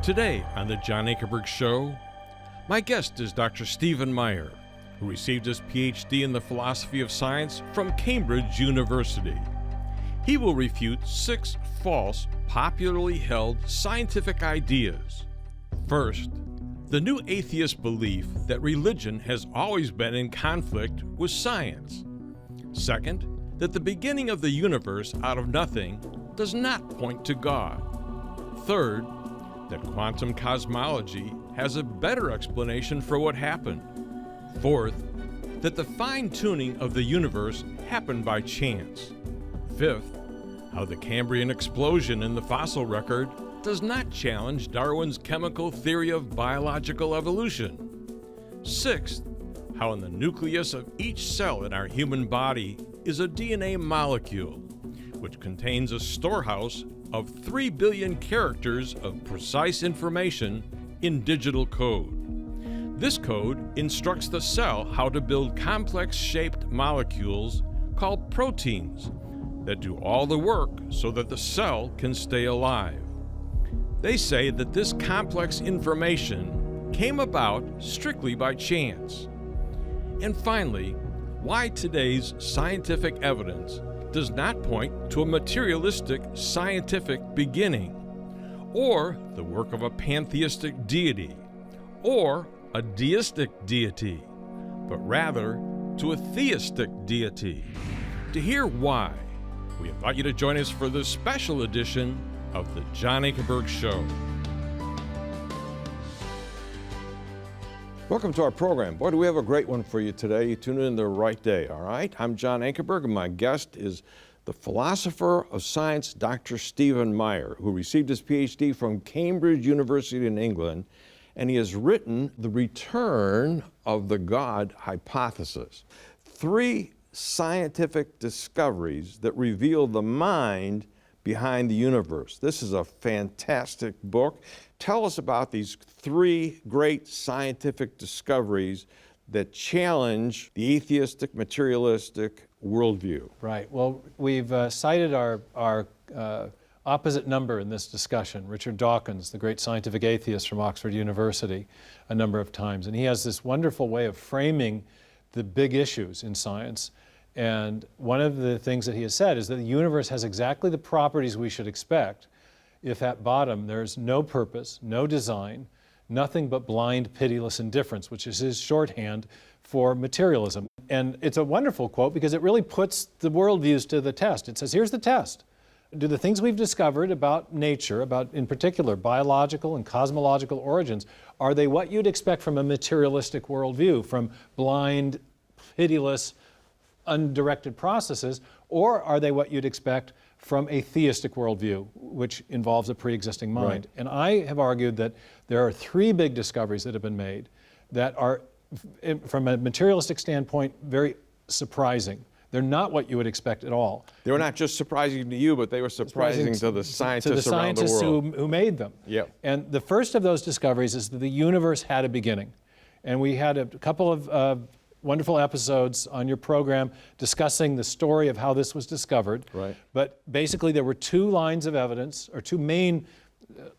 Today on the John Ankerberg Show, my guest is Dr. Stephen Meyer, who received his PhD in the philosophy of science from Cambridge University. He will refute 6 false, popularly held scientific ideas. First, the new atheist belief that religion has always been in conflict with science. Second, that the beginning of the universe out of nothing does not point to God. Third, that quantum cosmology has a better explanation for what happened. Fourth, that the fine-tuning of the universe happened by chance. Fifth, how the Cambrian explosion in the fossil record does not challenge Darwin's chemical theory of biological evolution. Sixth, how in the nucleus of each cell in our human body is a DNA molecule, which contains a storehouse of 3 billion characters of precise information in digital code. This code instructs the cell how to build complex-shaped molecules called proteins that do all the work so that the cell can stay alive. They say that this complex information came about strictly by chance. And finally, why today's scientific evidence does not point to a materialistic scientific beginning, or the work of a pantheistic deity, or a deistic deity, but rather to a theistic deity. To hear why, we invite you to join us for this special edition of the John Ankerberg Show. Welcome to our program. Boy, do we have a great one for you today. You tuned in the right day, all right? I'm John Ankerberg, and my guest is the philosopher of science, Dr. Stephen Meyer, who received his PhD from Cambridge University in England, and he has written The Return of the God Hypothesis. 3 scientific discoveries that reveal the mind behind the universe. This is a fantastic book. Tell us about these 3 great scientific discoveries that challenge the atheistic, materialistic worldview. Right. Well, we've cited our opposite number in this discussion, Richard Dawkins, the great scientific atheist from Oxford University, a number of times. And he has this wonderful way of framing the big issues in science. And one of the things that he has said is that the universe has exactly the properties we should expect if at bottom there's no purpose, no design, nothing but blind, pitiless indifference, which is his shorthand for materialism. And it's a wonderful quote because it really puts the worldviews to the test. It says, here's the test. Do the things we've discovered about nature, about in particular biological and cosmological origins, are they what you'd expect from a materialistic worldview, from blind, pitiless, undirected processes, or are they what you'd expect from a theistic worldview, which involves a pre-existing mind? Right. And I have argued that there are 3 big discoveries that have been made that are, from a materialistic standpoint, very surprising. They're not what you would expect at all. They were not just surprising to you, but they were surprising to the scientists around the world. Who made them. Yep. And the first of those discoveries is that the universe had a beginning. And we had a couple of wonderful episodes on your program discussing the story of how this was discovered. Right. But basically there were 2 lines of evidence, or 2 main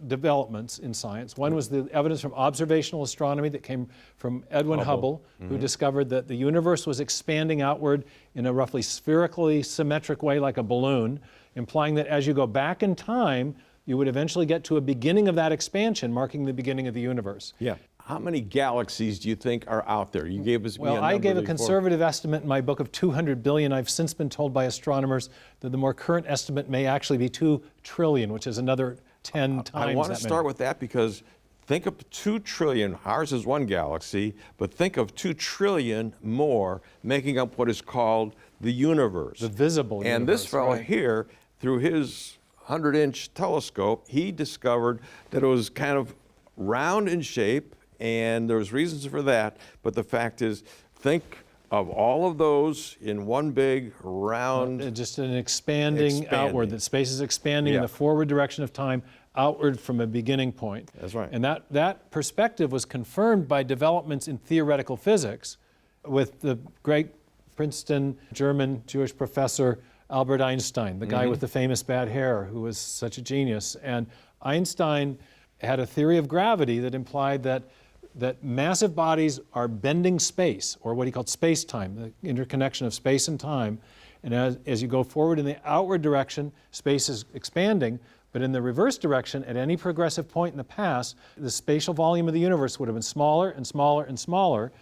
developments in science. One was the evidence from observational astronomy that came from Edwin Hubble, who discovered that the universe was expanding outward in a roughly spherically symmetric way like a balloon, implying that as you go back in time, you would eventually get to a beginning of that expansion, marking the beginning of the universe. Yeah. How many galaxies do you think are out there? You gave us Well, I gave a conservative estimate in my book of 200 billion. I've since been told by astronomers that the more current estimate may actually be 2 trillion, which is another 10 times that many. I want to start with that because think of 2 trillion, ours is 1 galaxy, but think of 2 trillion more making up what is called the universe. The visible universe. And this fellow here, through his 100-inch telescope, he discovered that it was kind of round in shape, and there's reasons for that, but the fact is, think of all of those in one big round. Just an expanding outward, that space is expanding in the forward direction of time, outward from a beginning point. That's right. And that perspective was confirmed by developments in theoretical physics with the great Princeton German Jewish professor Albert Einstein, the guy with the famous bad hair who was such a genius. And Einstein had a theory of gravity that implied that massive bodies are bending space, or what he called space-time, the interconnection of space and time. And as you go forward in the outward direction, space is expanding, but in the reverse direction, at any progressive point in the past, the spatial volume of the universe would have been smaller and smaller and smaller,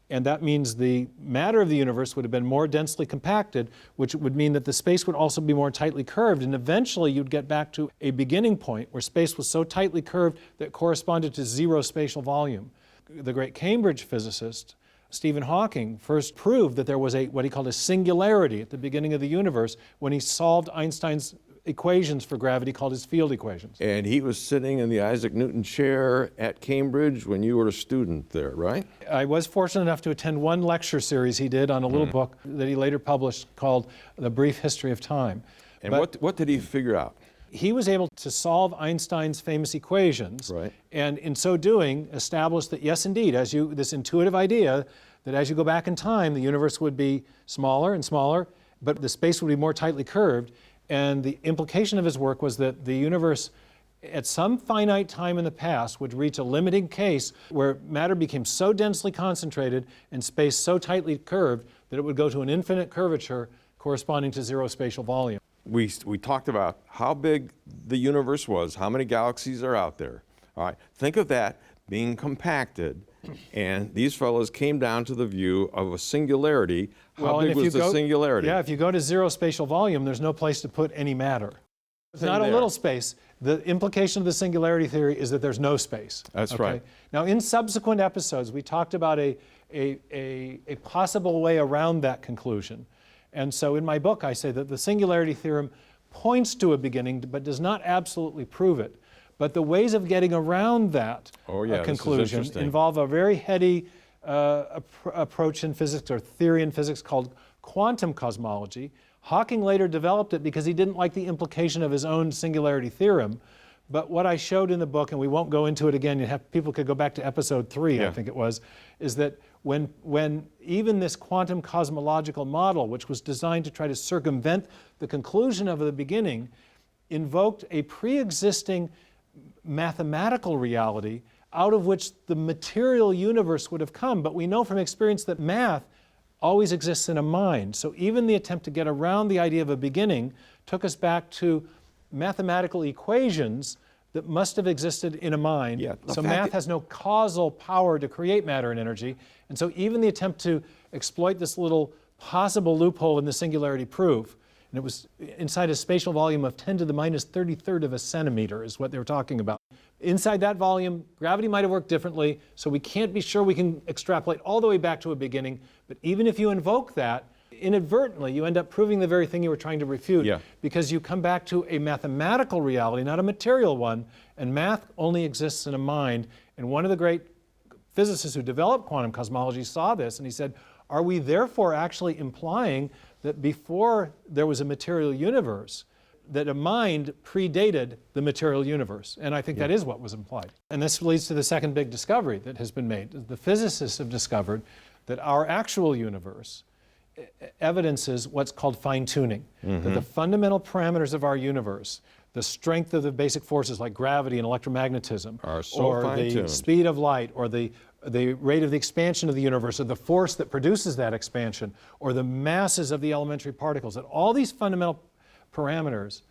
and that means the matter of the universe would have been more densely compacted, which would mean that the space would also be more tightly curved, and eventually you'd get back to a beginning point where space was so tightly curved that it corresponded to zero spatial volume. The great Cambridge physicist, Stephen Hawking, first proved that there was what he called a singularity at the beginning of the universe when he solved Einstein's equations for gravity called his field equations. And he was sitting in the Isaac Newton chair at Cambridge when you were a student there, right? I was fortunate enough to attend one lecture series he did on a little book that he later published called The Brief History of Time. And what did he figure out? He was able to solve Einstein's famous equations, right, and in so doing established that yes, indeed, this intuitive idea that as you go back in time, the universe would be smaller and smaller, but the space would be more tightly curved. And the implication of his work was that the universe, at some finite time in the past, would reach a limiting case where matter became so densely concentrated and space so tightly curved that it would go to an infinite curvature corresponding to zero spatial volume. We talked about how big the universe was, how many galaxies are out there. All right, think of that being compacted, and these fellows came down to the view of a singularity. How big was the singularity? Yeah, if you go to zero spatial volume, there's no place to put any matter. It's not a little space. The implication of the singularity theory is that there's no space. That's right. Now, in subsequent episodes, we talked about a possible way around that conclusion. And so in my book, I say that the singularity theorem points to a beginning, but does not absolutely prove it. But the ways of getting around that conclusion involve a very heady approach in physics, or theory in physics, called quantum cosmology. Hawking later developed it because he didn't like the implication of his own singularity theorem. But what I showed in the book, and we won't go into it again, people could go back to episode 3, I think it was, is that when even this quantum cosmological model, which was designed to try to circumvent the conclusion of the beginning, invoked a pre-existing mathematical reality out of which the material universe would have come. But we know from experience that math always exists in a mind. So even the attempt to get around the idea of a beginning took us back to mathematical equations that must have existed in a mind. Yeah, so math has no causal power to create matter and energy. And so even the attempt to exploit this little possible loophole in the singularity proof, and it was inside a spatial volume of 10 to the minus 33rd of a centimeter is what they were talking about. Inside that volume, gravity might have worked differently, so we can't be sure we can extrapolate all the way back to a beginning. But even if you invoke that, inadvertently, you end up proving the very thing you were trying to refute, because you come back to a mathematical reality, not a material one, and math only exists in a mind. And one of the great physicists who developed quantum cosmology saw this, and he said, are we therefore actually implying that before there was a material universe, that a mind predated the material universe? And I think that is what was implied. And this leads to the second big discovery that has been made. The physicists have discovered that our actual universe evidences what's called fine-tuning, that the fundamental parameters of our universe, the strength of the basic forces like gravity and electromagnetism, are so or fine-tuned. the speed of light, or the rate of the expansion of the universe, or the force that produces that expansion, or the masses of the elementary particles, that all these fundamental parameters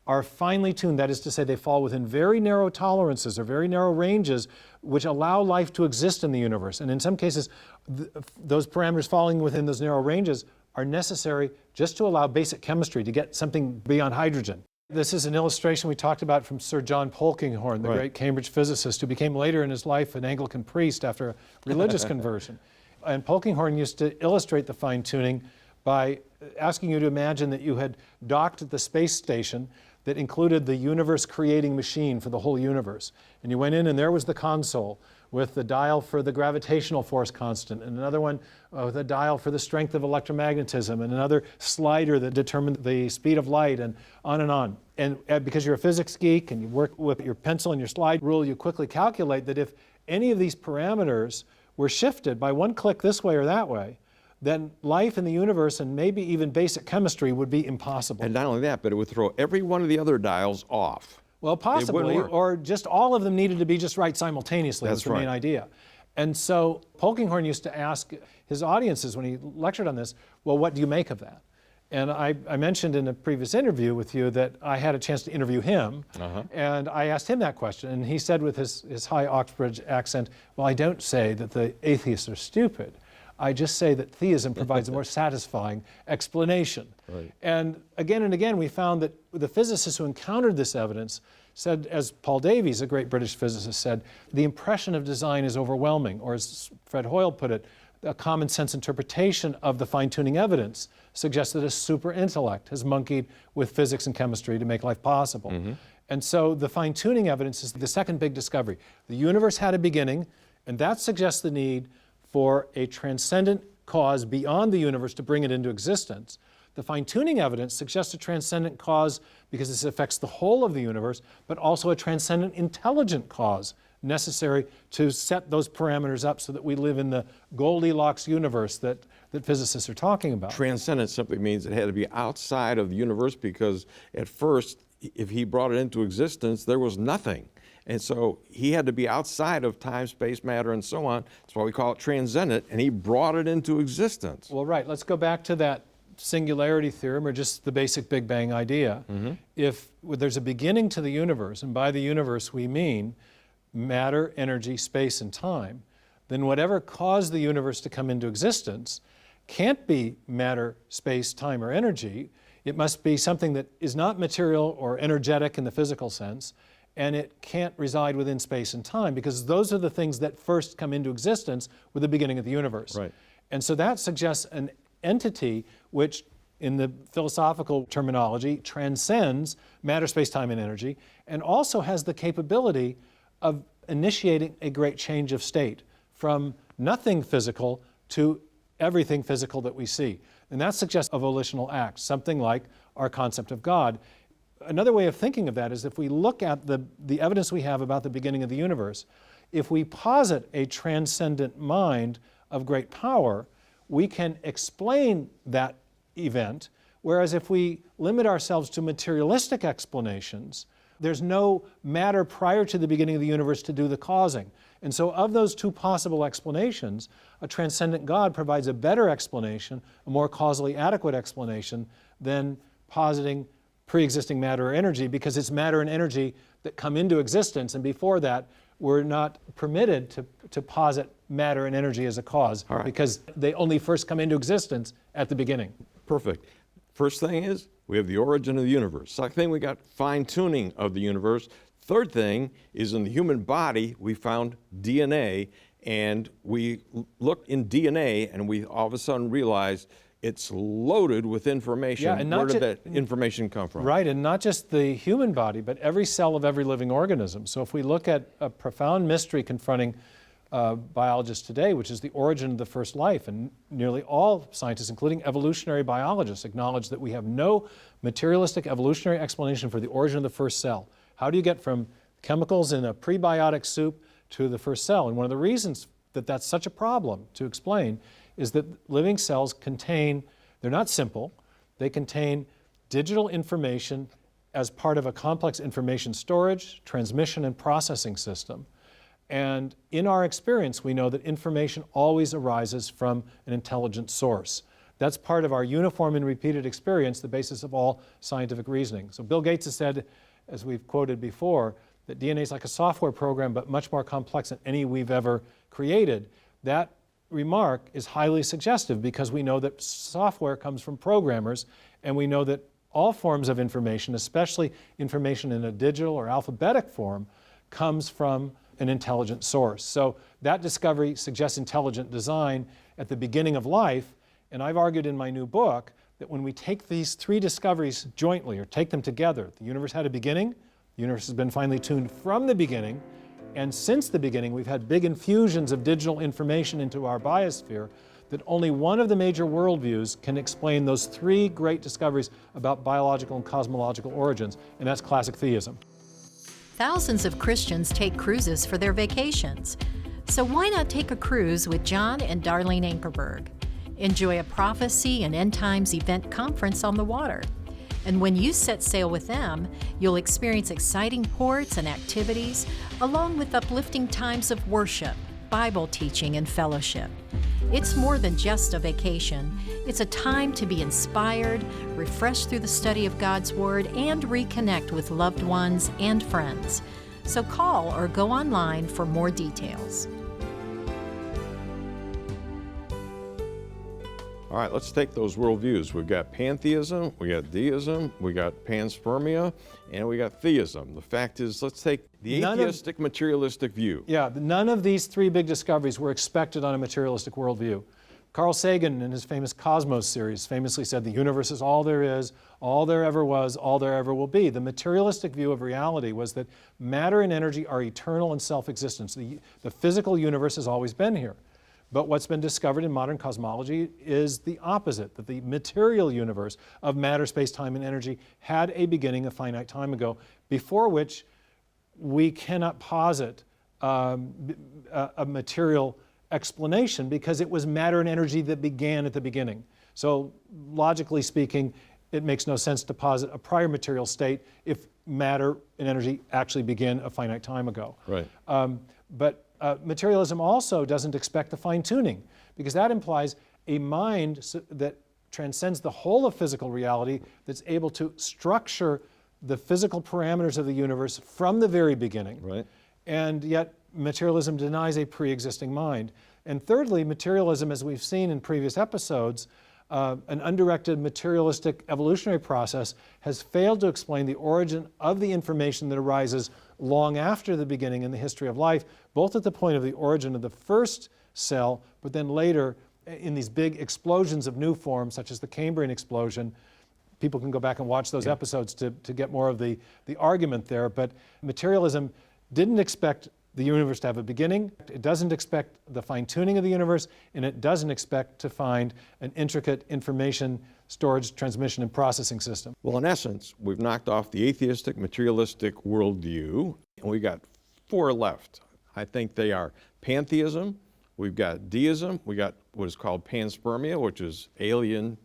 are finely tuned. That is to say, they fall within very narrow tolerances or very narrow ranges which allow life to exist in the universe. And in some cases, those parameters falling within those narrow ranges are necessary just to allow basic chemistry to get something beyond hydrogen. This is an illustration we talked about from Sir John Polkinghorne, the great Cambridge physicist, who became later in his life an Anglican priest after a religious conversion. And Polkinghorne used to illustrate the fine-tuning by asking you to imagine that you had docked at the space station that included the universe-creating machine for the whole universe. And you went in, and there was the console with the dial for the gravitational force constant, and another one with a dial for the strength of electromagnetism, and another slider that determined the speed of light, and on and on. And because you're a physics geek and you work with your pencil and your slide rule, you quickly calculate that if any of these parameters were shifted by one click this way or that way, then life in the universe and maybe even basic chemistry would be impossible. And not only that, but it would throw every one of the other dials off. Well, possibly, work. or just all of them needed to be just right simultaneously. That's was the main right. idea. And so Polkinghorne used to ask his audiences when he lectured on this, well, what do you make of that? And I mentioned in a previous interview with you that I had a chance to interview him, and I asked him that question, and he said with his high Oxbridge accent, well, I don't say that the atheists are stupid. I just say that theism provides a more satisfying explanation. Right. And again, we found that the physicists who encountered this evidence said, as Paul Davies, a great British physicist, said, the impression of design is overwhelming, or as Fred Hoyle put it, a common sense interpretation of the fine-tuning evidence suggests that a super intellect has monkeyed with physics and chemistry to make life possible. And so the fine-tuning evidence is the second big discovery. The universe had a beginning, and that suggests the need for a transcendent cause beyond the universe to bring it into existence. The fine-tuning evidence suggests a transcendent cause because this affects the whole of the universe, but also a transcendent intelligent cause necessary to set those parameters up so that we live in the Goldilocks universe that physicists are talking about. Transcendent simply means it had to be outside of the universe, because at first, if he brought it into existence, there was nothing. And so he had to be outside of time, space, matter, and so on. That's why we call it transcendent, and he brought it into existence. Well, right. Let's go back to that singularity theorem, or just the basic Big Bang idea. If there's a beginning to the universe, and by the universe we mean matter, energy, space, and time, then whatever caused the universe to come into existence can't be matter, space, time, or energy. It must be something that is not material or energetic in the physical sense, and it can't reside within space and time, because those are the things that first come into existence with the beginning of the universe. Right. And so that suggests an entity which, in the philosophical terminology, transcends matter, space, time, and energy, and also has the capability of initiating a great change of state from nothing physical to everything physical that we see. And that suggests a volitional act, something like our concept of God. Another way of thinking of that is if we look at the evidence we have about the beginning of the universe, if we posit a transcendent mind of great power, we can explain that event, whereas if we limit ourselves to materialistic explanations, there's no matter prior to the beginning of the universe to do the causing. And so of those two possible explanations, a transcendent God provides a better explanation, a more causally adequate explanation than positing pre-existing matter or energy, because it's matter and energy that come into existence, and before that we're not permitted to posit matter and energy as a cause, because they only first come into existence at the beginning. Perfect. First thing is, we have the origin of the universe. Second thing, we got fine-tuning of the universe. Third thing is, in the human body, we found DNA, and we looked in DNA, and we all of a sudden realized it's loaded with information. Yeah, and where did that information come from? Right, and not just the human body, but every cell of every living organism. So if we look at a profound mystery confronting biologists today, which is the origin of the first life, and nearly all scientists, including evolutionary biologists, acknowledge that we have no materialistic evolutionary explanation for the origin of the first cell. How do you get from chemicals in a prebiotic soup to the first cell? And one of the reasons that that's such a problem to explain is that living cells contain, they're not simple, they contain digital information as part of a complex information storage, transmission, and processing system. And in our experience, we know that information always arises from an intelligent source. That's part of our uniform and repeated experience, the basis of all scientific reasoning. So Bill Gates has said, as we've quoted before, that DNA is like a software program, but much more complex than any we've ever created. That remark is highly suggestive, because we know that software comes from programmers, and we know that all forms of information, especially information in a digital or alphabetic form, comes from an intelligent source. So that discovery suggests intelligent design at the beginning of life, and I've argued in my new book that when we take these three discoveries jointly, or take them together, the universe had a beginning, the universe has been finely tuned from the beginning, and since the beginning we've had big infusions of digital information into our biosphere, that only one of the major worldviews can explain those three great discoveries about biological and cosmological origins, and that's classic theism. Thousands of Christians take cruises for their vacations. So why not take a cruise with John and Darlene Ankerberg? Enjoy a prophecy and end times event conference on the water. And when you set sail with them, you'll experience exciting ports and activities, along with uplifting times of worship, Bible teaching, and fellowship. It's more than just a vacation. It's a time to be inspired, refreshed through the study of God's Word, and reconnect with loved ones and friends. So call or go online for more details. All right, let's take those worldviews. We've got pantheism, we got deism, we got panspermia, and we got theism. The fact is, let's take the atheistic, materialistic view. Yeah, none of these three big discoveries were expected on a materialistic worldview. Carl Sagan, in his famous Cosmos series, famously said the universe is all there is, all there ever was, all there ever will be. The materialistic view of reality was that matter and energy are eternal and self-existent. The physical universe has always been here. But what's been discovered in modern cosmology is the opposite, that the material universe of matter, space, time, and energy had a beginning a finite time ago, before which we cannot posit a material explanation, because it was matter and energy that began at the beginning. So logically speaking, it makes no sense to posit a prior material state if matter and energy actually began a finite time ago. Right. But materialism also doesn't expect the fine-tuning, because that implies a mind that transcends the whole of physical reality, that's able to structure the physical parameters of the universe from the very beginning. Right. And yet materialism denies a pre-existing mind. And thirdly, materialism, as we've seen in previous episodes, an undirected materialistic evolutionary process has failed to explain the origin of the information that arises long after the beginning in the history of life, both at the point of the origin of the first cell, but then later in these big explosions of new forms, such as the Cambrian explosion. People can go back and watch those episodes to get more of the argument there. But materialism didn't expect the universe to have a beginning. It doesn't expect the fine-tuning of the universe, and it doesn't expect to find an intricate information storage, transmission, and processing system. Well, in essence, we've knocked off the atheistic, materialistic worldview, and we got four left. I think they are pantheism, we've got deism, we got what is called panspermia, which is alien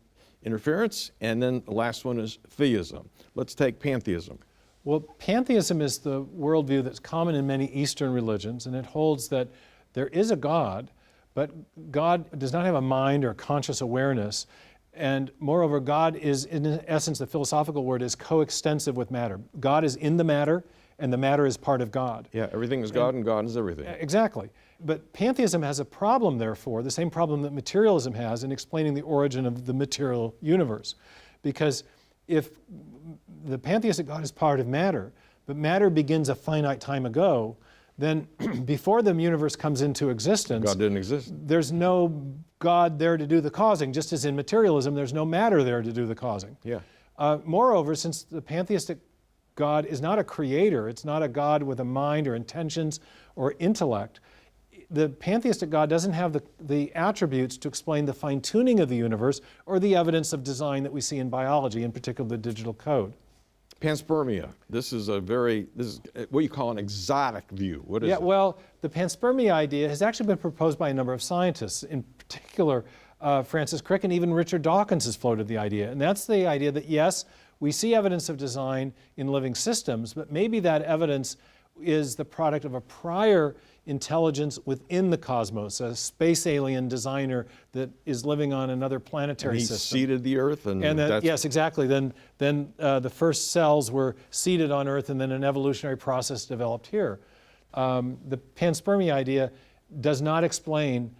interference, and then the last one is theism. Let's take pantheism. Well, pantheism is the worldview that's common in many Eastern religions, and it holds that there is a God, but God does not have a mind or conscious awareness. And moreover, God is, in essence, the philosophical word is coextensive with matter. God is in the matter, and the matter is part of God. Yeah, everything is God and God is everything. Exactly. But pantheism has a problem, therefore, the same problem that materialism has in explaining the origin of the material universe. Because if the pantheistic God is part of matter, but matter begins a finite time ago, then before the universe comes into existence, God didn't exist. There's no God there to do the causing, just as in materialism, there's no matter there to do the causing. Yeah. Moreover, since the pantheistic God is not a creator, it's not a God with a mind or intentions or intellect, the pantheistic God doesn't have the attributes to explain the fine-tuning of the universe or the evidence of design that we see in biology, in particular the digital code. Panspermia. This is what you call an exotic view. What is it? Well, the panspermia idea has actually been proposed by a number of scientists. In particular, Francis Crick and even Richard Dawkins has floated the idea. And that's the idea that, yes, we see evidence of design in living systems, but maybe that evidence is the product of a prior intelligence within the cosmos, a space alien designer that is living on another planetary system. He seeded the Earth, and that's... Yes, exactly. Then the first cells were seeded on Earth, and then an evolutionary process developed here. The panspermia idea does not explain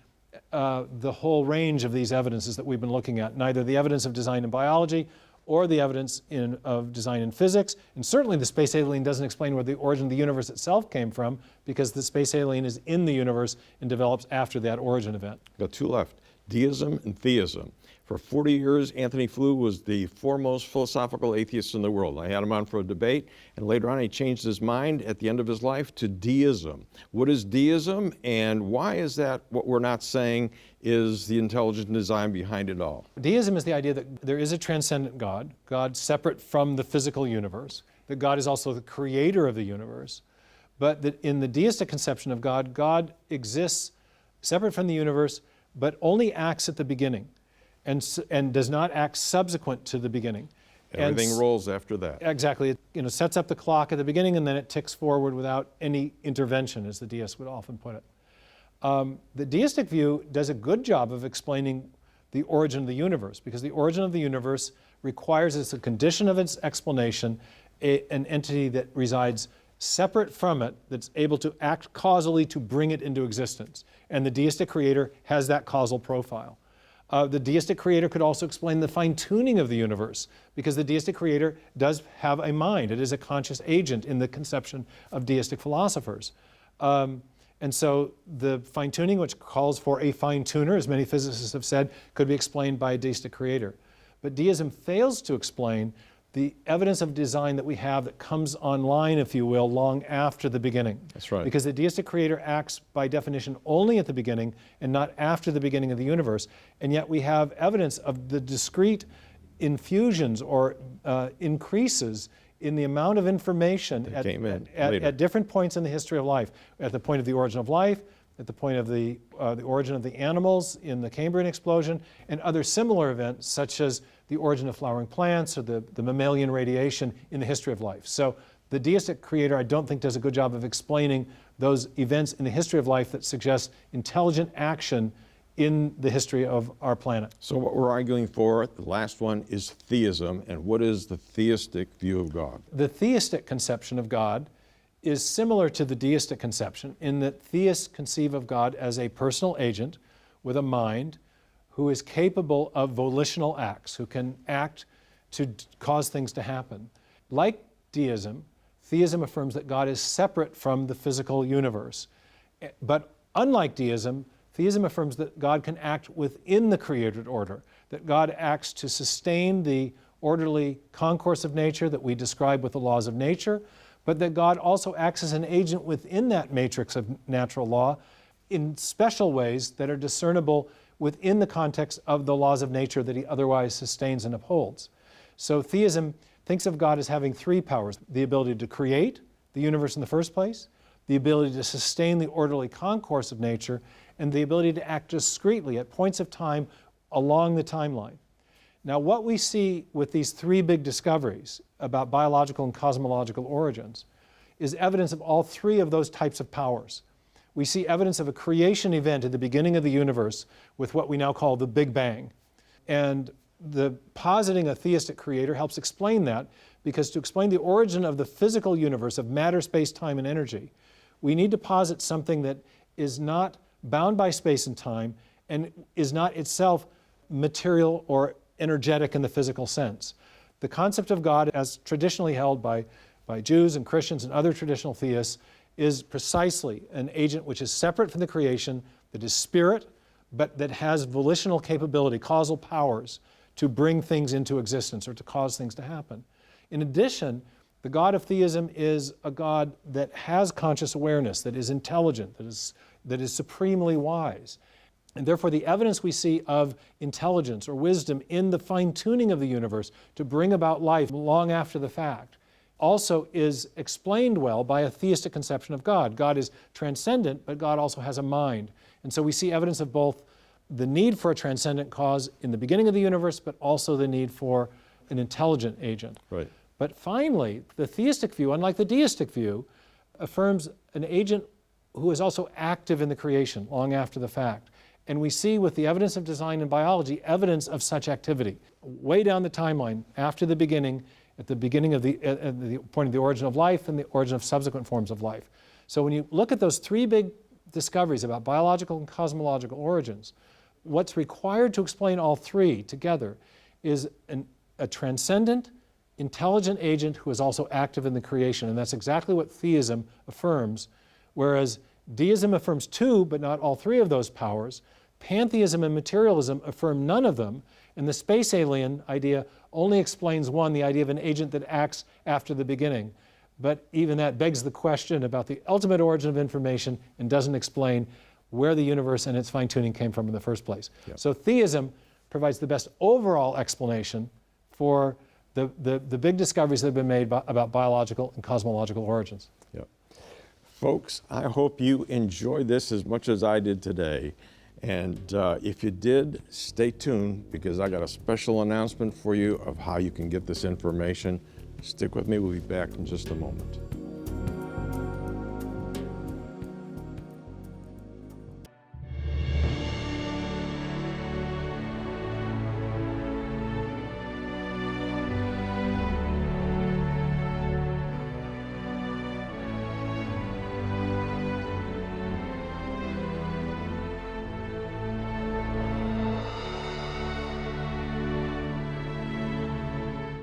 the whole range of these evidences that we've been looking at, neither the evidence of design in biology or the evidence of design in physics. And certainly the space alien doesn't explain where the origin of the universe itself came from, because the space alien is in the universe and develops after that origin event. Got two left, deism and theism. For 40 years, Anthony Flew was the foremost philosophical atheist in the world. I had him on for a debate, and later on he changed his mind at the end of his life to deism. What is deism, and why is that what we're not saying is the intelligent design behind it all? Deism is the idea that there is a transcendent God, God separate from the physical universe, that God is also the creator of the universe, but that in the deistic conception of God, God exists separate from the universe, but only acts at the beginning. And does not act subsequent to the beginning. Everything rolls after that. Exactly. It sets up the clock at the beginning and then it ticks forward without any intervention, as the deists would often put it. The deistic view does a good job of explaining the origin of the universe, because the origin of the universe requires as a condition of its explanation an entity that resides separate from it, that's able to act causally to bring it into existence. And the deistic creator has that causal profile. The deistic creator could also explain the fine-tuning of the universe, because the deistic creator does have a mind. It is a conscious agent in the conception of deistic philosophers. And so the fine-tuning, which calls for a fine-tuner, as many physicists have said, could be explained by a deistic creator. But deism fails to explain the evidence of design that we have that comes online, if you will, long after the beginning. That's right. Because the deistic creator acts by definition only at the beginning and not after the beginning of the universe. And yet we have evidence of the discrete infusions or increases in the amount of information at different points in the history of life. At the point of the origin of life, at the point of the origin of the animals in the Cambrian explosion, and other similar events such as the origin of flowering plants or the mammalian radiation in the history of life. So the deistic creator, I don't think, does a good job of explaining those events in the history of life that suggest intelligent action in the history of our planet. So what we're arguing for, the last one, is theism. And what is the theistic view of God? The theistic conception of God is similar to the deistic conception in that theists conceive of God as a personal agent with a mind who is capable of volitional acts, who can act to cause things to happen. Like deism, theism affirms that God is separate from the physical universe. But unlike deism, theism affirms that God can act within the created order, that God acts to sustain the orderly concourse of nature that we describe with the laws of nature, but that God also acts as an agent within that matrix of natural law in special ways that are discernible within the context of the laws of nature that he otherwise sustains and upholds. So theism thinks of God as having three powers: the ability to create the universe in the first place, the ability to sustain the orderly concourse of nature, and the ability to act discretely at points of time along the timeline. Now, what we see with these three big discoveries about biological and cosmological origins is evidence of all three of those types of powers. We see evidence of a creation event at the beginning of the universe with what we now call the Big Bang. And the positing a theistic creator helps explain that, because to explain the origin of the physical universe of matter, space, time, and energy, we need to posit something that is not bound by space and time and is not itself material or energetic in the physical sense. The concept of God, as traditionally held by Jews and Christians and other traditional theists, is precisely an agent which is separate from the creation, that is spirit, but that has volitional capability, causal powers to bring things into existence or to cause things to happen. In addition, the God of theism is a God that has conscious awareness, that is intelligent, that is supremely wise. And therefore, the evidence we see of intelligence or wisdom in the fine-tuning of the universe to bring about life long after the fact also is explained well by a theistic conception of God. God is transcendent, but God also has a mind. And so we see evidence of both the need for a transcendent cause in the beginning of the universe, but also the need for an intelligent agent. Right. But finally, the theistic view, unlike the deistic view, affirms an agent who is also active in the creation long after the fact. And we see with the evidence of design in biology, evidence of such activity. Way down the timeline, after the beginning, at the beginning of at the point of the origin of life and the origin of subsequent forms of life. So when you look at those three big discoveries about biological and cosmological origins, what's required to explain all three together is a transcendent, intelligent agent who is also active in the creation. And that's exactly what theism affirms, whereas deism affirms two, but not all three of those powers. Pantheism and materialism affirm none of them, and the space alien idea only explains one, the idea of an agent that acts after the beginning. But even that begs the question about the ultimate origin of information and doesn't explain where the universe and its fine-tuning came from in the first place. Yep. So theism provides the best overall explanation for the big discoveries that have been made about biological and cosmological origins. Yep. Folks, I hope you enjoyed this as much as I did today. And if you did, stay tuned because I got a special announcement for you of how you can get this information. Stick with me, we'll be back in just a moment.